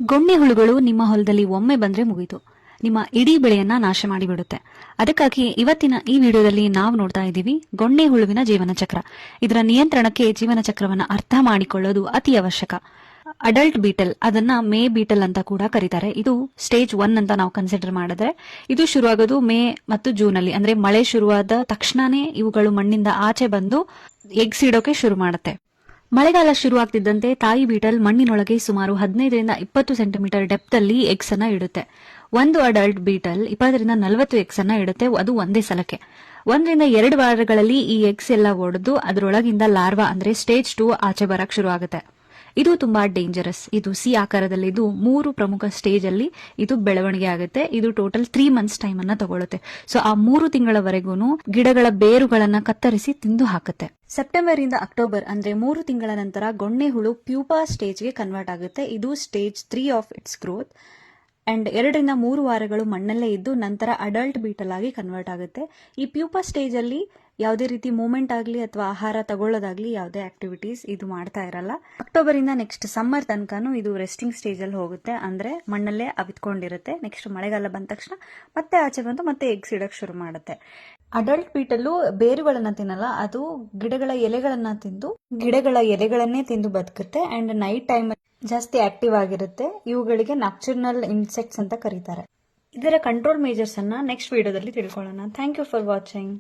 ಗೊಣ್ಣೆ ಹುಳುಗಳು ನಿಮ್ಮ ಹೊಲದಲ್ಲಿ ಒಮ್ಮೆ ಬಂದ್ರೆ ಮುಗಿತು, ನಿಮ್ಮ ಇಡೀ ಬೆಳೆಯನ್ನ ನಾಶ ಮಾಡಿಬಿಡುತ್ತೆ. ಅದಕ್ಕಾಗಿ ಇವತ್ತಿನ ಈ ವಿಡಿಯೋದಲ್ಲಿ ನಾವು ನೋಡ್ತಾ ಇದ್ದೀವಿ ಗೊಣ್ಣೆ ಹುಳುವಿನ ಜೀವನ ಚಕ್ರ. ಇದರ ನಿಯಂತ್ರಣಕ್ಕೆ ಜೀವನ ಚಕ್ರವನ್ನ ಅರ್ಥ ಮಾಡಿಕೊಳ್ಳೋದು ಅತಿ ಅವಶ್ಯಕ. ಅಡಲ್ಟ್ ಬೀಟಲ್, ಅದನ್ನ ಮೇ ಬೀಟಲ್ ಅಂತ ಕೂಡ ಕರೀತಾರೆ. ಇದು ಸ್ಟೇಜ್ 1 ಅಂತ ನಾವು ಕನ್ಸಿಡರ್ ಮಾಡಿದ್ರೆ ಇದು ಶುರುವಾಗೋದು ಮೇ ಮತ್ತು ಜೂನ್ ಅಲ್ಲಿ. ಅಂದ್ರೆ ಮಳೆ ಶುರುವಾದ ತಕ್ಷಣನೇ ಇವುಗಳು ಮಣ್ಣಿಂದ ಆಚೆ ಬಂದು ಎಗ್ಸ್ ಇಡೋಕೆ ಶುರು ಮಾಡುತ್ತೆ. ಮಳೆಗಾಲ ಶುರುವಾಗ್ತಿದ್ದಂತೆ ತಾಯಿ ಬೀಟಲ್ ಮಣ್ಣಿನೊಳಗೆ ಸುಮಾರು 15ರಿಂದ 20 ಸೆಂಟಿಮೀಟರ್ ಡೆಪ್ತ್ ಅಲ್ಲಿ ಎಗ್ಸ್ ಅನ್ನ ಇಡುತ್ತೆ. ಒಂದು ಅಡಲ್ಟ್ ಬೀಟಲ್ 20ರಿಂದ 40 ಎಗ್ಸ್ ಅನ್ನ ಇಡುತ್ತೆ, ಅದು ಒಂದೇ ಸಲಕ್ಕೆ. 1ರಿಂದ 2 ವಾರಗಳಲ್ಲಿ ಈ ಎಗ್ಸ್ ಎಲ್ಲ ಒಡೆದು ಅದರೊಳಗಿಂದ ಲಾರ್ವಾ ಅಂದ್ರೆ ಸ್ಟೇಜ್ 2 ಆಚೆ ಬರಕ್ ಶುರು ಆಗುತ್ತೆ. ಇದು ತುಂಬಾ ಡೇಂಜರಸ್. ಇದು ಸಿ ಆಕಾರದಲ್ಲಿ ಇದು 3 ಪ್ರಮುಖ ಸ್ಟೇಜ್ ಅಲ್ಲಿ ಇದು ಬೆಳವಣಿಗೆ ಆಗುತ್ತೆ. ಇದು ಟೋಟಲ್ 3 ಮಂತ್ಸ್ ಟೈಮ್ ಅನ್ನ ತಗೊಳುತ್ತೆ. ಸೊ ಆ 3 ತಿಂಗಳವರೆಗೂ ಗಿಡಗಳ ಬೇರುಗಳನ್ನ ಕತ್ತರಿಸಿ ತಿಂದು ಹಾಕುತ್ತೆ. ಸೆಪ್ಟೆಂಬರ್ ಇಂದ ಅಕ್ಟೋಬರ್ ಅಂದ್ರೆ 3 ತಿಂಗಳ ನಂತರ ಗೊಣ್ಣೆ ಹುಳು ಪ್ಯೂಪಾ ಸ್ಟೇಜ್ಗೆ ಕನ್ವರ್ಟ್ ಆಗುತ್ತೆ. ಇದು stage 3 of its growth. And 2ರಿಂದ 3 ವಾರಗಳು ಮಣ್ಣಲ್ಲೇ ಇದ್ದು ನಂತರ ಅಡಲ್ಟ್ ಬೀಟಲ್ ಆಗಿ ಕನ್ವರ್ಟ್ ಆಗುತ್ತೆ. ಈ ಪ್ಯೂಪಾ ಸ್ಟೇಜ್ ಅಲ್ಲಿ ಯಾವುದೇ ರೀತಿ ಮೂವ್ಮೆಂಟ್ ಆಗಲಿ ಅಥವಾ ಆಹಾರ ತಗೊಳ್ಳೋದಾಗ್ಲಿ ಯಾವುದೇ ಆಕ್ಟಿವಿಟೀಸ್ ಇದು ಮಾಡ್ತಾ ಇರಲ್ಲ. ಅಕ್ಟೋಬರ್ ಇಂದ ನೆಕ್ಸ್ಟ್ ಸಮ್ಮರ್ ತನಕನೂ ಇದು ರೆಸ್ಟಿಂಗ್ ಸ್ಟೇಜ್ ಅಲ್ಲಿ ಹೋಗುತ್ತೆ, ಅಂದ್ರೆ ಮಣ್ಣಲ್ಲೇ ಅವಿತ್ಕೊಂಡಿರುತ್ತೆ. ನೆಕ್ಸ್ಟ್ ಮಳೆಗಾಲ ಬಂದ ತಕ್ಷಣ ಮತ್ತೆ ಆಚೆ ಬಂದು ಮತ್ತೆ ಎಗ್ಸ್ ಇಡಕ್ ಶುರು ಮಾಡುತ್ತೆ. ಅಡಲ್ಟ್ ಬೀಟಲ್ಲು ಬೇರುಗಳನ್ನ ತಿನ್ನಲ್ಲ, ಅದು ಗಿಡಗಳ ಎಲೆಗಳನ್ನ ತಿಂದು ಗಿಡಗಳ ಎಲೆಗಳನ್ನೇ ತಿಂದು ಬದುಕುತ್ತೆ. ಅಂಡ್ ನೈಟ್ ಟೈಮ್ ಜಾಸ್ತಿ ಆಕ್ಟಿವ್ ಆಗಿರುತ್ತೆ. ಇವುಗಳಿಗೆ ನಾಕ್ಚರ್ನಲ್ ಇನ್ಸೆಕ್ಟ್ಸ್ ಅಂತ ಕರೀತಾರೆ. ಇದರ ಕಂಟ್ರೋಲ್ ಮೇಜರ್ಸ್ ಅನ್ನ ನೆಕ್ಸ್ಟ್ ವಿಡಿಯೋದಲ್ಲಿ ತಿಳ್ಕೊಳ್ಳೋಣ. Thank you for watching.